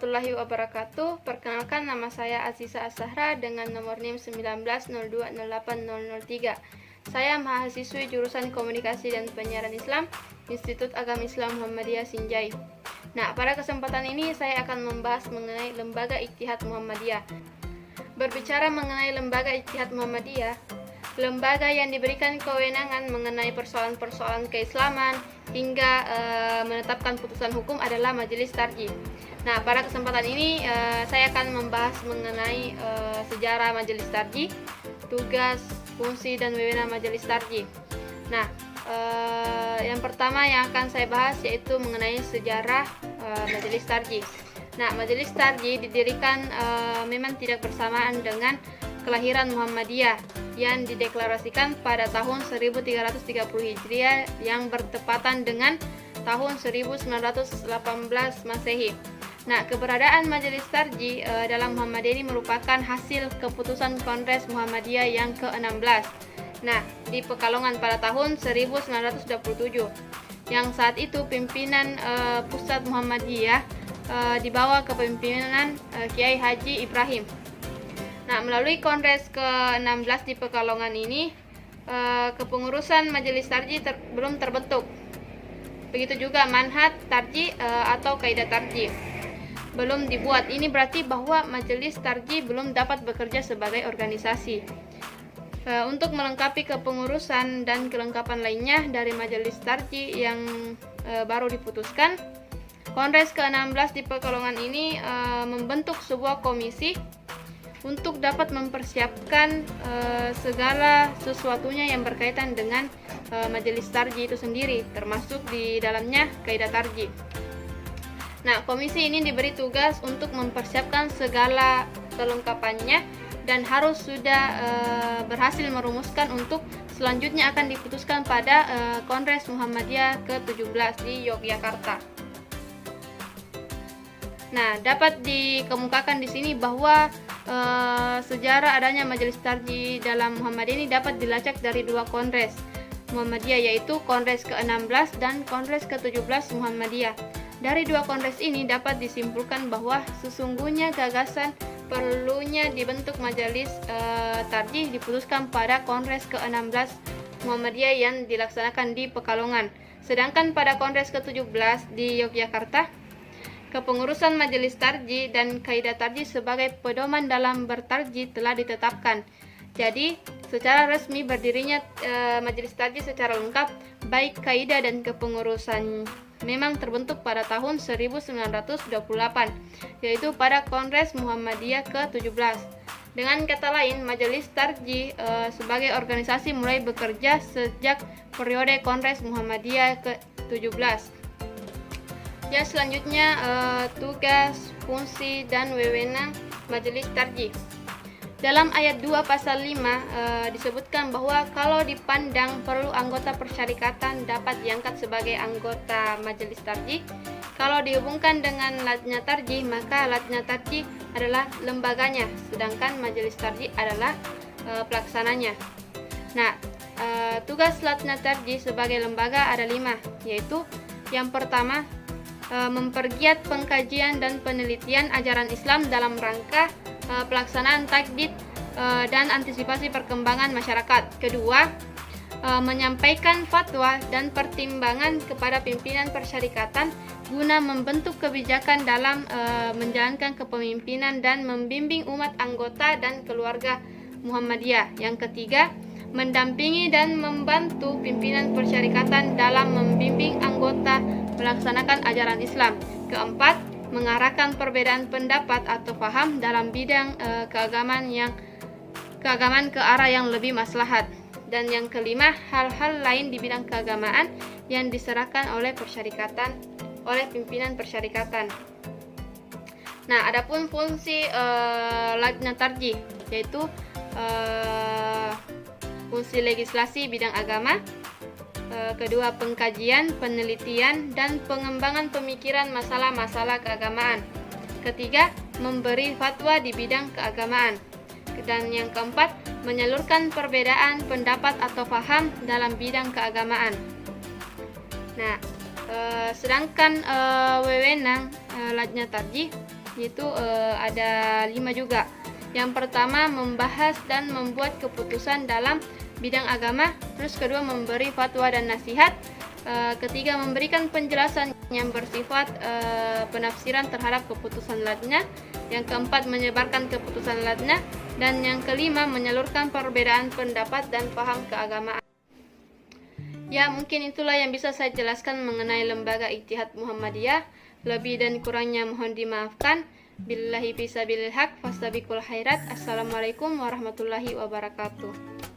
warahmatullahi wabarakatuh. Perkenalkan, nama saya Aziza Azahra dengan nomor NIM 1902080003. Saya mahasiswi jurusan Komunikasi dan Penyiaran Islam, Institut Agama Islam Muhammadiyah Sinjai. Nah, pada kesempatan ini saya akan membahas mengenai Lembaga Ijtihad Muhammadiyah. Berbicara mengenai Lembaga Ijtihad Muhammadiyah, lembaga yang diberikan kewenangan mengenai persoalan-persoalan keislaman hingga menetapkan putusan hukum adalah Majelis Tarjih. Nah, pada kesempatan ini saya akan membahas mengenai sejarah Majelis Tarjih, tugas, fungsi, dan wewenang Majelis Tarjih. Nah, yang pertama yang akan saya bahas yaitu mengenai sejarah Majelis Tarjih. Nah, Majelis Tarjih didirikan memang tidak bersamaan dengan kelahiran Muhammadiyah yang dideklarasikan pada tahun 1330 Hijriah yang bertepatan dengan tahun 1918 Masehi. Nah, keberadaan Majelis Tarjih dalam Muhammadiyah ini merupakan hasil keputusan Kongres Muhammadiyah yang ke-16. Nah, di Pekalongan pada tahun 1927, yang saat itu pimpinan pusat Muhammadiyah dibawa kepemimpinan Kiai Haji Ibrahim. Nah, melalui Kongres ke-16 di Pekalongan ini, kepengurusan Majelis Tarjih belum terbentuk. Begitu juga manhaj tarjih atau kaidah tarjih belum dibuat. Ini berarti bahwa Majelis Tarjih belum dapat bekerja sebagai organisasi. Untuk melengkapi kepengurusan dan kelengkapan lainnya dari Majelis Tarjih yang baru diputuskan, Kongres ke-16 di Pekalongan ini membentuk sebuah komisi untuk dapat mempersiapkan segala sesuatunya yang berkaitan dengan Majelis Tarjih itu sendiri, termasuk di dalamnya kaidah tarjih. Nah, komisi ini diberi tugas untuk mempersiapkan segala kelengkapannya dan harus sudah berhasil merumuskan untuk selanjutnya akan diputuskan pada Kongres Muhammadiyah ke-17 di Yogyakarta. Nah, dapat dikemukakan di sini bahwa sejarah adanya Majelis Tarjih dalam Muhammadiyah ini dapat dilacak dari dua kongres Muhammadiyah, yaitu Kongres ke-16 dan Kongres ke-17 Muhammadiyah. Dari dua kongres ini dapat disimpulkan bahwa sesungguhnya gagasan perlunya dibentuk Majelis Tarjih diputuskan pada Kongres ke-16 Muhammadiyah yang dilaksanakan di Pekalongan. Sedangkan pada Kongres ke-17 di Yogyakarta, kepengurusan Majelis Tarjih dan kaidah tarjih sebagai pedoman dalam bertarjih telah ditetapkan. Jadi, secara resmi berdirinya Majelis Tarjih secara lengkap, baik kaidah dan kepengurusan memang terbentuk pada tahun 1928, yaitu pada Kongres Muhammadiyah ke-17. Dengan kata lain, Majelis Tarjih sebagai organisasi mulai bekerja sejak periode Kongres Muhammadiyah ke-17. Ya, selanjutnya tugas, fungsi, dan wewenang Majelis Tarjih. Dalam ayat 2 pasal 5 disebutkan bahwa kalau dipandang perlu anggota persyarikatan dapat diangkat sebagai anggota Majelis Tarjih. Kalau dihubungkan dengan Lajnah Tarjih, maka Lajnah Tarjih adalah lembaganya, sedangkan Majelis Tarjih adalah pelaksananya. Nah, tugas Lajnah Tarjih sebagai lembaga ada 5, yaitu yang pertama, mempergiat pengkajian dan penelitian ajaran Islam dalam rangka pelaksanaan tajdid dan antisipasi perkembangan masyarakat. Kedua, menyampaikan fatwa dan pertimbangan kepada pimpinan persyarikatan guna membentuk kebijakan dalam menjalankan kepemimpinan dan membimbing umat anggota dan keluarga Muhammadiyah. Yang ketiga, mendampingi dan membantu pimpinan persyarikatan dalam membimbing anggota melaksanakan ajaran Islam. Keempat, mengarahkan perbedaan pendapat atau paham dalam bidang keagamaan ke arah yang lebih maslahat. Dan yang kelima, hal-hal lain di bidang keagamaan yang diserahkan oleh pimpinan persyarikatan. Nah, adapun fungsi Lajnah Tarjih, yaitu fungsi legislasi bidang agama, kedua pengkajian, penelitian, dan pengembangan pemikiran masalah-masalah keagamaan. Ketiga, memberi fatwa di bidang keagamaan. Dan yang keempat, menyalurkan perbedaan pendapat atau paham dalam bidang keagamaan. Nah, sedangkan wewenang Lajnah Tarjih yaitu ada 5 juga. Yang pertama, membahas dan membuat keputusan dalam bidang agama. Terus kedua, memberi fatwa dan nasihat. Ketiga, memberikan penjelasan yang bersifat penafsiran terhadap keputusan lajnah. Yang keempat, menyebarkan keputusan lajnah. Dan yang kelima, menyalurkan perbedaan pendapat dan paham keagamaan. Ya, mungkin itulah yang bisa saya jelaskan mengenai Lembaga Ittihad Muhammadiyah. Lebih dan kurangnya mohon dimaafkan. Billahi fisabilil haq fastabiqul khairat. Assalamualaikum warahmatullahi wabarakatuh.